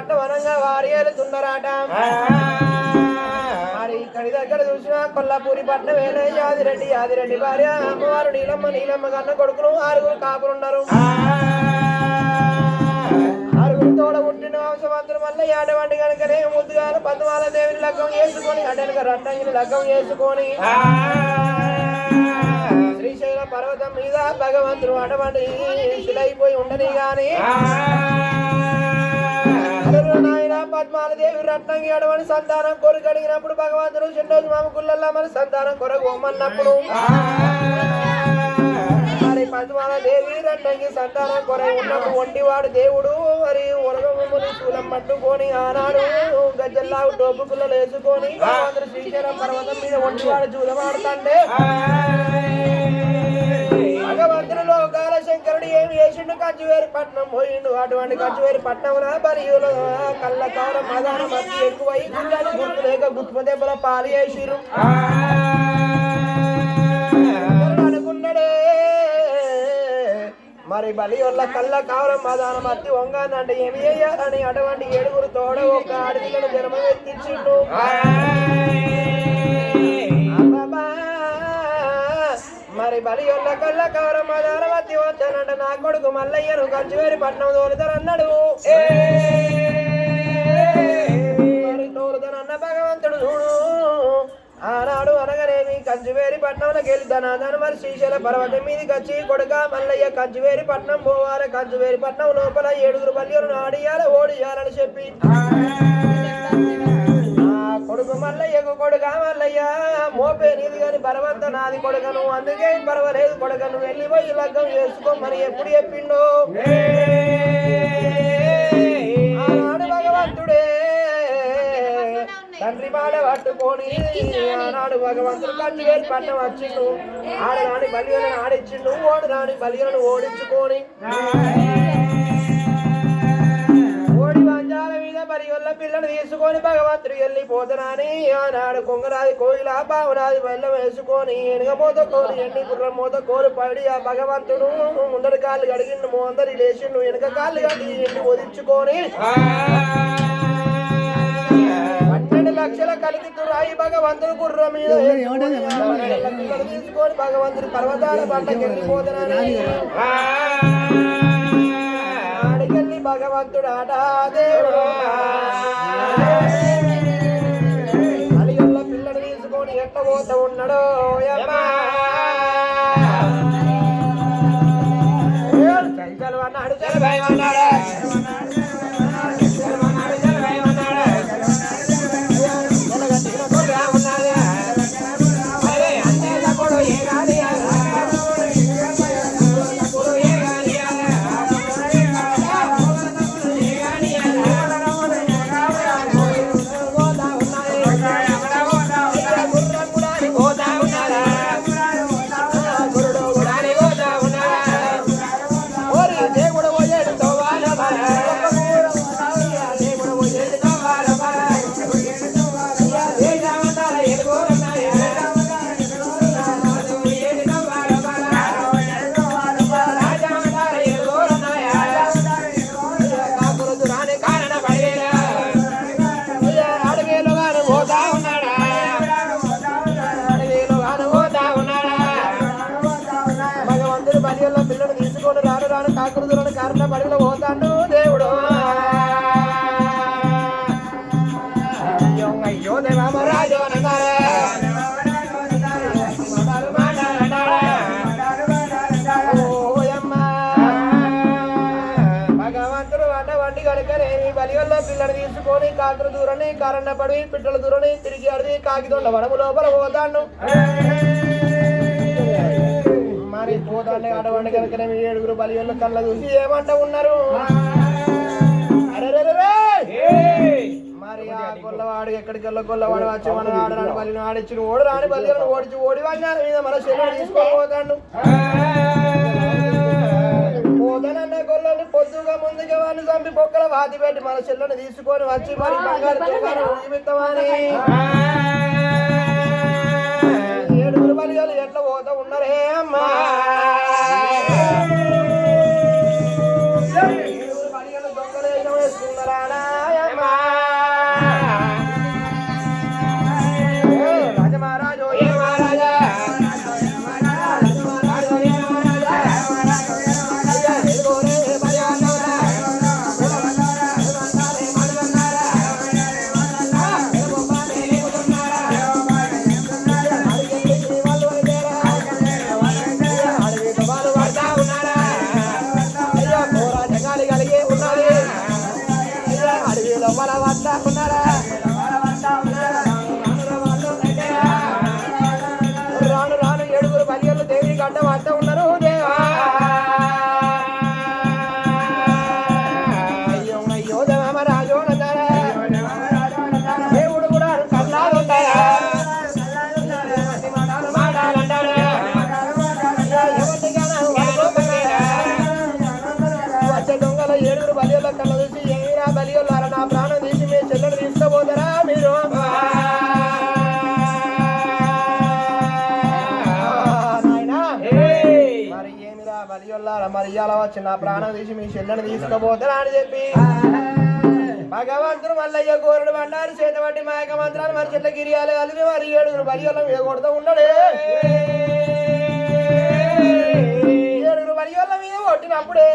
పట్నం వనంగా వారి ఏలుతున్నారట మరి ఇక్కడి దగ్గర చూసిన కొల్లాపూరి పట్నం ఏనే యాదిరెడ్డి భార్య అమ్మవారు నీలమ్మ కన్న కొడుకులు 6 కాపులున్నారు తోడ పుట్టిన వంశవంతులు మళ్ళీ ఆడవండి కనుకనే ముద్దుగా పద్మాల దేవిని లగ్గం చేసుకొని అటెనక రత్నంగిని లగ్గం చేసుకొని శ్రీశైల పర్వతం మీద భగవంతుడు అటువంటి శిలైపోయి ఉండని గాని నాయన పద్మాల దేవి రత్నంగి అటువంటి సంతానం కొరకు అడిగినప్పుడు భగవంతుడు చెండోజు మామ గుళ్ళల్లా మన సంతానం కొరకు ఓమన్నప్పుడు పద్మాల దేవి రత్నంగి సంతానం కొరకు ఉన్నప్పుడు ఒంటివాడు దేవుడు మరి ఉరగముని శూలం పట్టుకొని ఆనాడు గజ్జల్లావు టోపు కుల్లలు వేసుకొని శ్రీశైలం పర్వతం మీద ఒంటివాడు జూదమాడుతాండే భగవంతుడు లోకాల శంకరుడు ఏమి చేసిండు కంచివేరి పట్నం పోయిండు అటువంటి కంచివేరి పట్నంలో బలియుల కళ్ళ కాలం మదాన మధ్య ఎక్కువై గుండాలు గుర్తు లేక గుర్తు దెబ్బల పాలు చేసిరు అనుకున్నాడే మరి బలియోళ్ళ కళ్ళ కావడం మదాన మధ్య వంగానంటే ఏమి చేయాలని అటువంటి 7 తోడ ఒక ఆడపిల్లను జన్మ ఎత్తించిండు మరి బలియోళ్ళ కళ్ళ కావడం మదాన మధ్య వద్దనంట నా కొడుకు మల్లయ్యను కంచివేరి పట్నం తోలుతానన్నాడు మరి తోలుతానన్న భగవంతుడు చూడు ఆనాడు అనగానేమి కంచివేరి పట్నంలోకి వెళ్ళి ధనాదన మరి శ్రీశైల పర్వతం మీదకి వచ్చి కొడుక మల్లయ్య కంచివేరి పట్నం పోవాలి కంచివేరి పట్నం లోపల 7 బల్లిలను ఆడియాలి ఓడియాలని చెప్పి కొడుకు మల్లయ్యకు కొడుక మల్లయ్య మోపే నీది కాని బలవంత నాది కొడుకను అందుకే పర్వాలేదు కొడుకను వెళ్ళిపోయి లగ్గం చేసుకోమని ఎప్పుడు చెప్పిండు ఆనాడు భగవంతుడే తండ్రి మాట పట్టుకొని ఆనాడు భగవంతుడు కంచివేరి పట్నం వచ్చిండు ఆడరాని బలియలను ఆడిచ్చిండు ఓడరాని బలియలను ఓడించుకొని ఓడి వంజాల మీద బలియల్ల పిల్లను తీసుకొని భగవంతుడు వెళ్ళిపోతానని ఆనాడు కొంగరాది కోయిల బావునాది బెల్లం వేసుకొని ఎనగమోత కోరు ఎండి గుర్రం మోత కోరు పడి ఆ భగవంతుడు ముందరి కాళ్ళు కడిగిండు ముందరి లేచిండు వెనక కాళ్ళు కడిగి ఎండి వదించుకొని 12 లక్షల కలిగితురాయి భగవంతుడు గుర్ర మీద తీసుకొని భగవంతుడు పర్వతాల పంటకి వెళ్ళిపోతున్నానని ఆడికెళ్ళి భగవంతుడు ఆట దేవుడు అలిగల్ల పిల్లని తీసుకొని ఎట్టబోతూ ఉన్నాడు అన్నాడు చలభయమన్నాడు పిల్లలు తీసుకొని రాను కాకులు కారణ పడిలో పోతాడు దేవుడు అయ్యో దేవామరాజు భగవంతుడు వండి కనుకనేమి బలివల్ల పిల్లలు తీసుకొని కాకులు దూరని కారణ పడి పిట్టల దూరని తిరిగి అడిగి కాకిదొండ వడము లోపల పోతాడు మరి పోతాండే అటువంటి కనుకనే 7 బలియోళ్ళ కళ్ళ చూసి ఏమంట ఉన్నారు మరి ఆ గొల్లవాడు ఎక్కడికి గొల్లవాడు వచ్చి మనం ఆడరాని బలిని ఆడిచ్చి ఓడరాని బలిని ఓడిచి ఓడి వంజాల మీద మన చెల్లెలు తీసుకోపోతాడు పోతానన్న గొల్లని పొద్దుగా ముందుగా వాడిని చంపి పొక్కల వాతి పెట్టి మన చెల్లెని తీసుకొని వచ్చి మరి బంగారు నిమిత్తమని 7 బలియోళ్ళు ఎట్లా పోతా ఉన్నారే అమ్మా దొంగలేశం వేసుకున్నారా బలియొల్లారా మరి ఇవాళ వచ్చి నా ప్రాణం తీసి మీ చెల్లెని తీసుకుపోతారా అని చెప్పి భగవంతుడు మల్లయ్య గోరుడు బండారు చేతబట్టి మాయక మంత్రాలు మరి చెట్ల గిరియాలు కలిపి మరి 7 బలియొల్లం మీద కొడుతూ ఉన్నాడే 7 బలియొల్ల మీద కొట్టినప్పుడే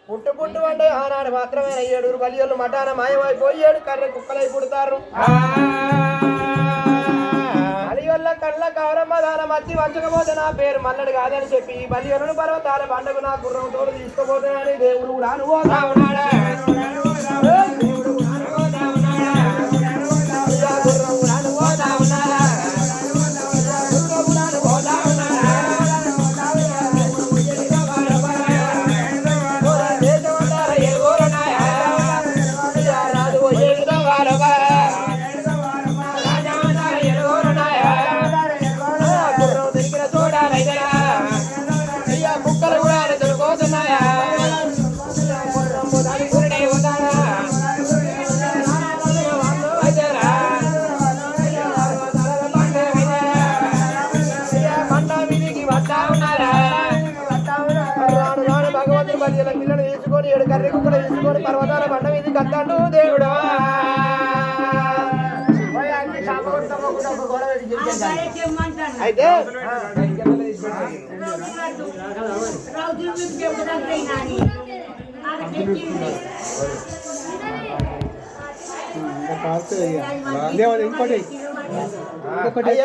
పుట్టు అంటే ఆనాడు మాత్రమే 7 బలియొల్లు మటాన మాయమైపోయి 7 కర్ర కుక్కలై పుడతారు బలియొల్ల కళ్ళ కవరమ్మ దాన మధ్య వంచకపోతే నా పేరు మల్లడు కాదని చెప్పి బలియొల్లను పర్వతాల పండుగ నా గుర్రం తోడు తీసుకుపోతానని దేవుడు కూడా అనుభూతా ఉన్నాడా పిల్లలు తీసుకొని 7 కర్రీ కుక్కలు తీసుకొని పర్వతాల బండ మీద కట్టాడు దేవుడు అయితే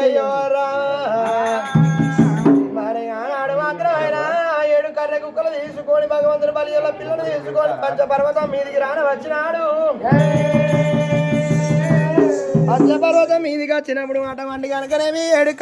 అయ్యో మరి ఆనాడు మాత్రమైనా 7 కర్రె కుక్కలు తీసుకొని భగవంతుడు బలియొల్ల పిల్లలు తీసుకొని పంచపర్వతం మీదికి వచ్చినాడు పంచపర్వతం మీదికి వచ్చినప్పుడు మాట వండి కనుకనేమి 7